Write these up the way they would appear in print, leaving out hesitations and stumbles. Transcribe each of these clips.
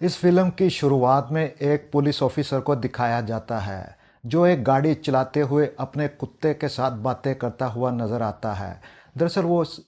इस फिल्म की शुरुआत में एक पुलिस ऑफिसर को दिखाया जाता है जो एक गाड़ी चलाते हुए अपने कुत्ते के साथ बातें करता हुआ नजर आता है। दरअसल वो उस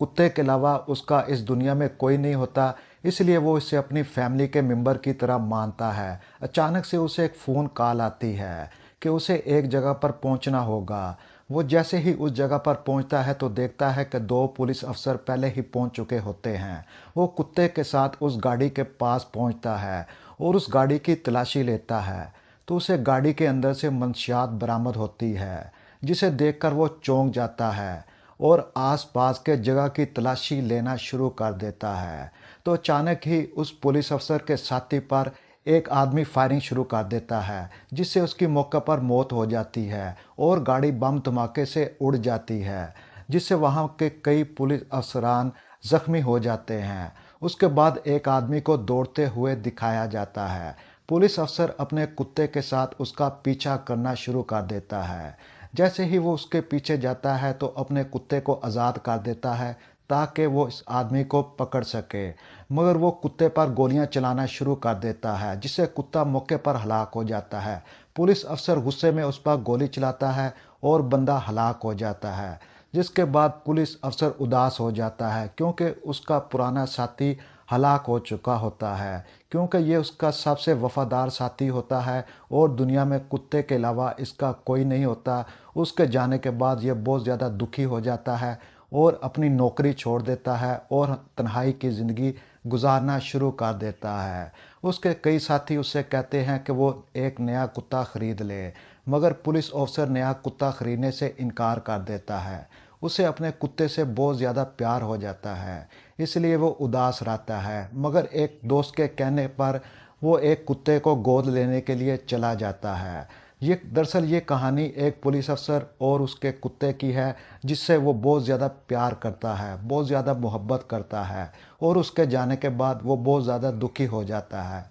कुत्ते के अलावा उसका इस दुनिया में कोई नहीं होता, इसलिए वो इसे अपनी फैमिली के मेंबर की तरह मानता है। अचानक से उसे एक फ़ोन कॉल आती है कि उसे एक जगह पर पहुंचना होगा। वो जैसे ही उस जगह पर पहुंचता है तो देखता है कि दो पुलिस अफसर पहले ही पहुंच चुके होते हैं। वो कुत्ते के साथ उस गाड़ी के पास पहुंचता है और उस गाड़ी की तलाशी लेता है, तो उसे गाड़ी के अंदर से मंशियात बरामद होती है, जिसे देखकर वो चौंक जाता है और आसपास के जगह की तलाशी लेना शुरू कर देता है। तो अचानक ही उस पुलिस अफसर के साथी पर एक आदमी फायरिंग शुरू कर देता है, जिससे उसकी मौके पर मौत हो जाती है और गाड़ी बम धमाके से उड़ जाती है, जिससे वहाँ के कई पुलिस अफसरान ज़ख्मी हो जाते हैं। उसके बाद एक आदमी को दौड़ते हुए दिखाया जाता है। पुलिस अफसर अपने कुत्ते के साथ उसका पीछा करना शुरू कर देता है। जैसे ही वो उसके पीछे जाता है तो अपने कुत्ते को आज़ाद कर देता है ताकि वो इस आदमी को पकड़ सके। मगर वो कुत्ते पर गोलियां चलाना शुरू कर देता है, जिससे कुत्ता मौके पर हलाक हो जाता है। पुलिस अफसर गुस्से में उस पर गोली चलाता है और बंदा हलाक हो जाता है। जिसके बाद पुलिस अफसर उदास हो जाता है क्योंकि उसका पुराना साथी हलाक हो चुका होता है, क्योंकि ये उसका सबसे वफादार साथी होता है और दुनिया में कुत्ते के अलावा इसका कोई नहीं होता। उसके जाने के बाद ये बहुत ज़्यादा दुखी हो जाता है और अपनी नौकरी छोड़ देता है और तन्हाई की ज़िंदगी गुजारना शुरू कर देता है। उसके कई साथी उससे कहते हैं कि वो एक नया कुत्ता ख़रीद ले, मगर पुलिस ऑफिसर नया कुत्ता ख़रीदने से इनकार कर देता है। उसे अपने कुत्ते से बहुत ज़्यादा प्यार हो जाता है, इसलिए वो उदास रहता है। मगर एक दोस्त के कहने पर वो एक कुत्ते को गोद लेने के लिए चला जाता है। ये दरअसल ये कहानी एक पुलिस अफसर और उसके कुत्ते की है, जिससे वो बहुत ज़्यादा प्यार करता है, बहुत ज़्यादा मोहब्बत करता है और उसके जाने के बाद वो बहुत ज़्यादा दुखी हो जाता है।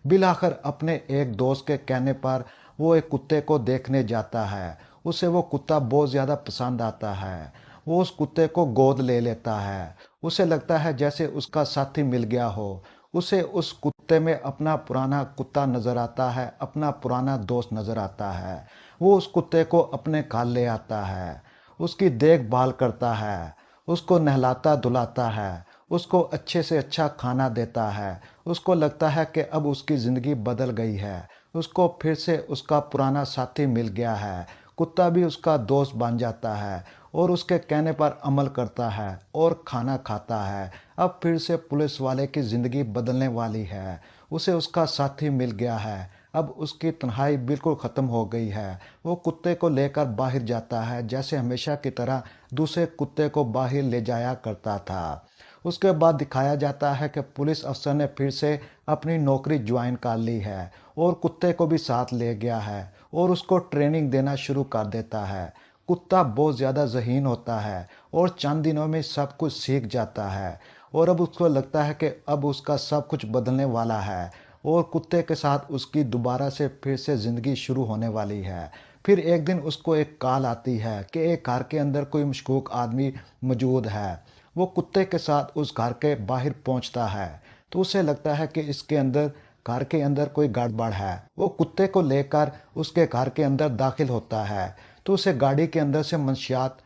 बिलाखिर अपने एक दोस्त के कहने पर वो एक कुत्ते को देखने जाता है। उसे वो कुत्ता बहुत ज़्यादा पसंद आता है। वो उस कुत्ते को गोद ले लेता है। उसे लगता है जैसे उसका साथी मिल गया हो। उसे उस कुत्ते में अपना पुराना कुत्ता नज़र आता है, अपना पुराना दोस्त नज़र आता है। वो उस कुत्ते को अपने घर ले आता है, उसकी देखभाल करता है, उसको नहलाता धुलाता है, उसको अच्छे से अच्छा खाना देता है। उसको लगता है कि अब उसकी ज़िंदगी बदल गई है, उसको फिर से उसका पुराना साथी मिल गया है। कुत्ता भी उसका दोस्त बन जाता है और उसके कहने पर अमल करता है और खाना खाता है। अब फिर से पुलिस वाले की ज़िंदगी बदलने वाली है। उसे उसका साथी मिल गया है। अब उसकी तन्हाई बिल्कुल ख़त्म हो गई है। वो कुत्ते को लेकर बाहर जाता है, जैसे हमेशा की तरह दूसरे कुत्ते को बाहर ले जाया करता था। उसके बाद दिखाया जाता है कि पुलिस अफसर ने फिर से अपनी नौकरी ज्वाइन कर ली है और कुत्ते को भी साथ ले गया है और उसको ट्रेनिंग देना शुरू कर देता है। कुत्ता बहुत ज़्यादा ज़हीन होता है और चंद दिनों में सब कुछ सीख जाता है और अब उसको लगता है कि अब उसका सब कुछ बदलने वाला है और कुत्ते के साथ उसकी दोबारा से फिर से ज़िंदगी शुरू होने वाली है। फिर एक दिन उसको एक कॉल आती है कि एक घर के अंदर कोई मशकूक आदमी मौजूद है। वो कुत्ते के साथ उस घर के बाहर पहुंचता है, तो उसे लगता है कि इसके अंदर घर के अंदर कोई गड़बड़ है। वो कुत्ते को लेकर उसके घर के अंदर दाखिल होता है, तो उसे गाड़ी के अंदर से मंशियात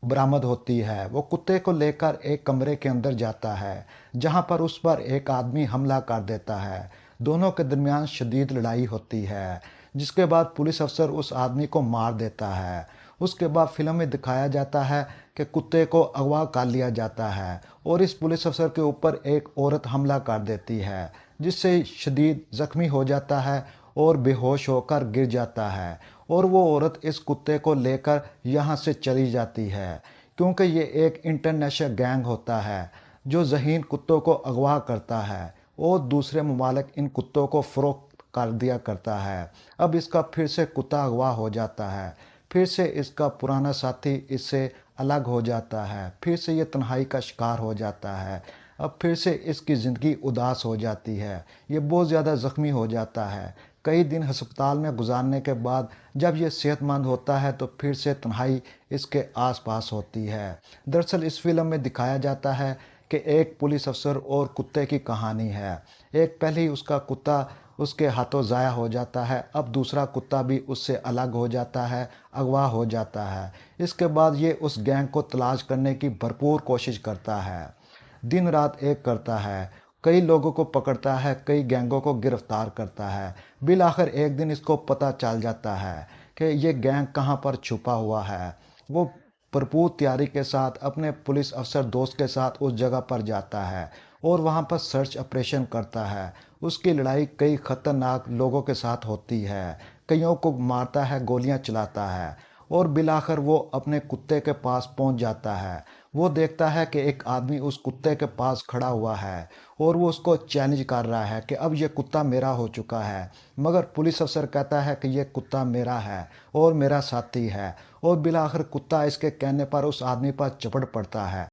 बरामद होती है। वो कुत्ते को लेकर एक कमरे के अंदर जाता है, जहां पर उस पर एक आदमी हमला कर देता है। दोनों के दरमियान शदीद लड़ाई होती है, जिसके बाद पुलिस अफसर उस आदमी को मार देता है। उसके बाद फिल्म में दिखाया जाता है कि कुत्ते को अगवा कर लिया जाता है और इस पुलिस अफसर के ऊपर एक औरत हमला कर देती है, जिससे शदीद ज़ख्मी हो जाता है और बेहोश होकर गिर जाता है और वो औरत इस कुत्ते को लेकर यहाँ से चली जाती है, क्योंकि ये एक इंटरनेशनल गैंग होता है जो ज़हीन कुत्तों को अगवा करता है और दूसरे ममालिक इन कुत्तों को फ़रोख्त कर दिया करता है। अब इसका फिर से कुत्ता अगवा हो जाता है, फिर से इसका पुराना साथी इससे अलग हो जाता है, फिर से ये तन्हाई का शिकार हो जाता है। अब फिर से इसकी ज़िंदगी उदास हो जाती है, ये बहुत ज़्यादा ज़ख्मी हो जाता है। कई दिन अस्पताल में गुजारने के बाद जब ये सेहतमंद होता है तो फिर से तन्हाई इसके आसपास होती है। दरअसल इस फिल्म में दिखाया जाता है कि एक पुलिस अफसर और कुत्ते की कहानी है। एक पहले ही उसका कुत्ता उसके हाथों ज़ाया हो जाता है, अब दूसरा कुत्ता भी उससे अलग हो जाता है, अगवा हो जाता है। इसके बाद ये उस गैंग को तलाश करने की भरपूर कोशिश करता है, दिन रात एक करता है, कई लोगों को पकड़ता है, कई गैंगों को गिरफ्तार करता है। बिल आखिर एक दिन इसको पता चल जाता है कि ये गैंग कहाँ पर छुपा हुआ है। वो भरपूर तैयारी के साथ अपने पुलिस अफसर दोस्त के साथ उस जगह पर जाता है और वहाँ पर सर्च ऑपरेशन करता है। उसकी लड़ाई कई खतरनाक लोगों के साथ होती है, कईयों को मारता है, गोलियां चलाता है और बिलाखिर वो अपने कुत्ते के पास पहुंच जाता है। वो देखता है कि एक आदमी उस कुत्ते के पास खड़ा हुआ है और वो उसको चैलेंज कर रहा है कि अब ये कुत्ता मेरा हो चुका है। मगर पुलिस अफसर कहता है कि ये कुत्ता मेरा है और मेरा साथी है और बिलाखिर कुत्ता इसके कहने पर उस आदमी पर चपड़ पड़ता है।